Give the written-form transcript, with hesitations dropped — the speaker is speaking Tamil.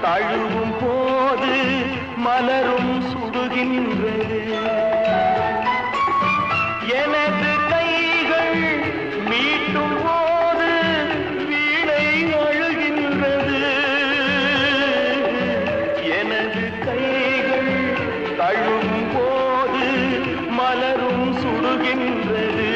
தழுவும் போது மலரும் சுடுகின்றது. எனது கைகள் மீட்டும் போது வீணை அழுகின்றது. எனது கைகள் தழுவும் போது மலரும் சுடுகின்றது.